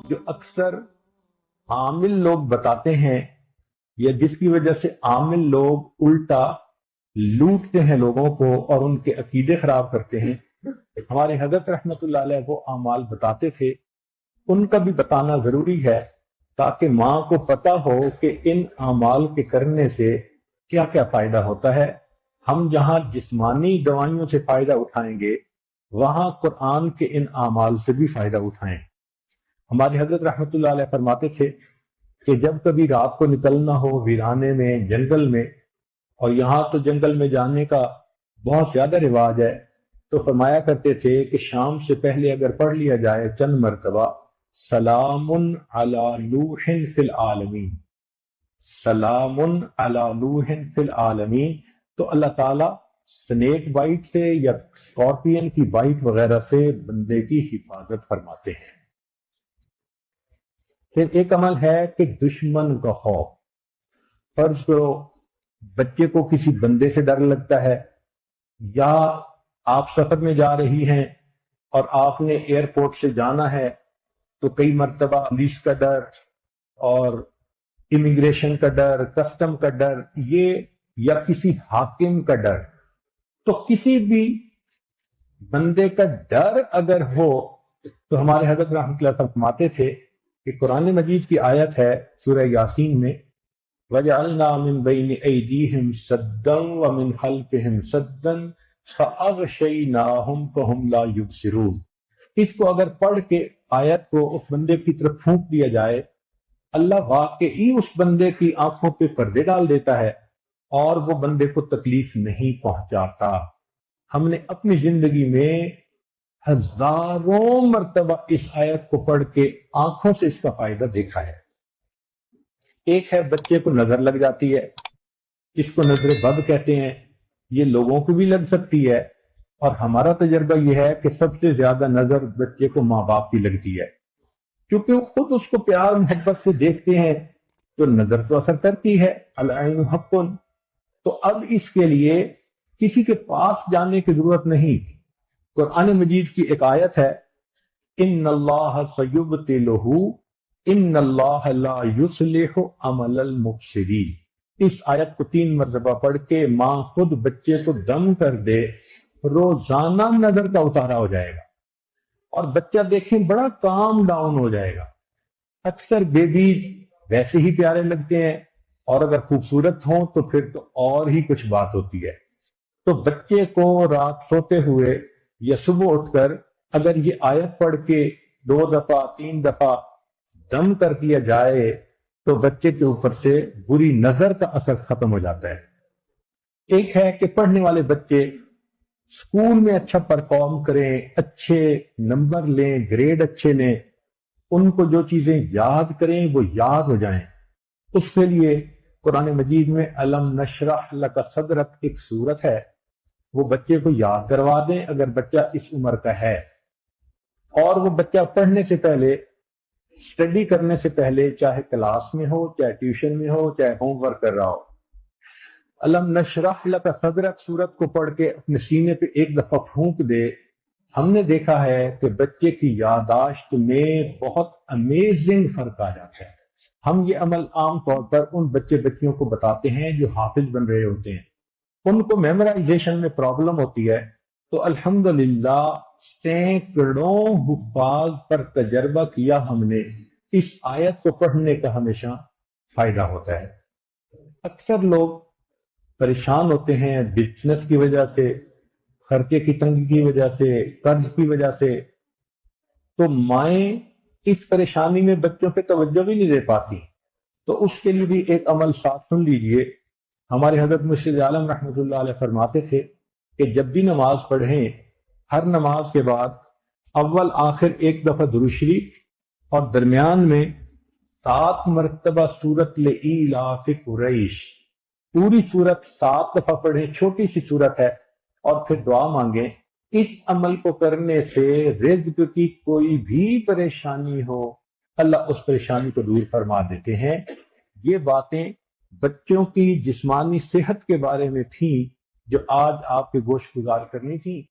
جو اکثر عامل لوگ بتاتے ہیں یا جس کی وجہ سے عامل لوگ الٹا لوٹتے ہیں لوگوں کو اور ان کے عقیدے خراب کرتے ہیں، ہمارے حضرت رحمت اللہ علیہ وہ اعمال بتاتے تھے، ان کا بھی بتانا ضروری ہے تاکہ ماں کو پتا ہو کہ ان اعمال کے کرنے سے کیا کیا فائدہ ہوتا ہے۔ ہم جہاں جسمانی دوائیوں سے فائدہ اٹھائیں گے وہاں قرآن کے ان اعمال سے بھی فائدہ اٹھائیں۔ ہمارے حضرت رحمت اللہ علیہ فرماتے تھے کہ جب کبھی رات کو نکلنا ہو ویرانے میں، جنگل میں، اور یہاں تو جنگل میں جانے کا بہت زیادہ رواج ہے، تو فرمایا کرتے تھے کہ شام سے پہلے اگر پڑھ لیا جائے چند مرتبہ سلام علی نوح فی العالمین، سلام علی نوح فی العالمین، تو اللہ تعالیٰ سنیک بائٹ سے یا اسکارپین کی بائٹ وغیرہ سے بندے کی حفاظت فرماتے ہیں۔ پھر ایک عمل ہے کہ دشمن کا خوف۔ فرض کرو بچے کو کسی بندے سے ڈر لگتا ہے، یا آپ سفر میں جا رہی ہیں اور آپ نے ایئرپورٹ سے جانا ہے تو کئی مرتبہ پولیس کا ڈر اور امیگریشن کا ڈر، کسٹم کا ڈر، یہ یا کسی حاکم کا ڈر، تو کسی بھی بندے کا ڈر اگر ہو تو ہمارے حضرت رحمۃ اللہ فرماتے تھے کہ قرآن مجید کی آیت ہے سورہ یاسین میں وَجَعَلْنَا مِن بَيْنِ أَيْدِيهِمْ سَدًّا وَمِنْ خَلْفِهِمْ سَدًّا فَأَغْشَيْنَاهُمْ فَهُمْ لَا يُبْصِرُونَ۔ اس کو اگر پڑھ کے آیت کو اس بندے کی طرف پھونک دیا جائے، اللہ واقعی اس بندے کی آنکھوں پہ پردے ڈال دیتا ہے اور وہ بندے کو تکلیف نہیں پہنچاتا۔ ہم نے اپنی زندگی میں ہزاروں مرتبہ اس آیت کو پڑھ کے آنکھوں سے اس کا فائدہ دیکھا ہے۔ ایک ہے بچے کو نظر لگ جاتی ہے، اس کو نظر بد کہتے ہیں، یہ لوگوں کو بھی لگ سکتی ہے، اور ہمارا تجربہ یہ ہے کہ سب سے زیادہ نظر بچے کو ماں باپ کی لگتی ہے، کیونکہ وہ خود اس کو پیار محبت سے دیکھتے ہیں، تو نظر تو اثر کرتی ہے، العین حق۔ تو اب اس کے لیے کسی کے پاس جانے کی ضرورت نہیں۔ قرآن مجید کی ایک آیت ہے ان اللہ سیبطلہ ان اللہ لا یصلح عمل المفسدین۔ اس آیت کو 3 مرتبہ پڑھ کے ماں خود بچے کو دم کر دے، روزانہ نظر کا اتارا ہو جائے گا اور بچہ دیکھیں بڑا کام ڈاؤن ہو جائے گا۔ اکثر بیبیز ویسے ہی پیارے لگتے ہیں، اور اگر خوبصورت ہوں تو پھر تو اور ہی کچھ بات ہوتی ہے۔ تو بچے کو رات سوتے ہوئے یا صبح اٹھ کر اگر یہ آیت پڑھ کے 2 دفعہ 3 دفعہ دم کر دیا جائے تو بچے کے اوپر سے بری نظر کا اثر ختم ہو جاتا ہے۔ ایک ہے کہ پڑھنے والے بچے اسکول میں اچھا پرفارم کریں، اچھے نمبر لیں، گریڈ اچھے لیں، ان کو جو چیزیں یاد کریں وہ یاد ہو جائیں۔ اس کے لیے قرآن مجید میں الم نشرح لک صدرک ایک سورت ہے، وہ بچے کو یاد کروا دیں اگر بچہ اس عمر کا ہے، اور وہ بچہ پڑھنے سے پہلے، اسٹڈی کرنے سے پہلے، چاہے کلاس میں ہو، چاہے ٹیوشن میں ہو، چاہے ہوم ورک کر رہا ہو، الم نشرح لک صدرک سورت کو پڑھ کے اپنے سینے پہ ایک دفعہ پھونک دے۔ ہم نے دیکھا ہے کہ بچے کی یادداشت میں بہت امیزنگ فرق آ جاتا ہے۔ ہم یہ عمل عام طور پر ان بچیوں کو بتاتے ہیں جو حافظ بن رہے ہوتے ہیں، ان کو میمورائزیشن میں پرابلم ہوتی ہے، تو الحمدللہ سینکڑوں حفاظ پر تجربہ کیا ہم نے، اس آیت کو پڑھنے کا ہمیشہ فائدہ ہوتا ہے۔ اکثر لوگ پریشان ہوتے ہیں بزنس کی وجہ سے، خرچے کی تنگی کی وجہ سے، قرض کی وجہ سے، تو مائیں اس پریشانی میں بچوں پہ توجہ بھی نہیں دے پاتی۔ تو اس کے لیے بھی ایک عمل ساتھ سن لیجئے۔ ہمارے حضرت مرشد عالم رحمۃ اللہ علیہ فرماتے تھے کہ جب بھی نماز پڑھیں، ہر نماز کے بعد اول آخر ایک دفعہ درود شریف اور درمیان میں 7 مرتبہ سورۃ لإیلاف قریش، پوری سورت 7 دفعہ پڑھیں، چھوٹی سی سورت ہے، اور پھر دعا مانگیں۔ اس عمل کو کرنے سے رزق کی کوئی بھی پریشانی ہو، اللہ اس پریشانی کو دور فرما دیتے ہیں۔ یہ باتیں بچوں کی جسمانی صحت کے بارے میں تھیں جو آج آپ کے گوش گزار کرنی تھی۔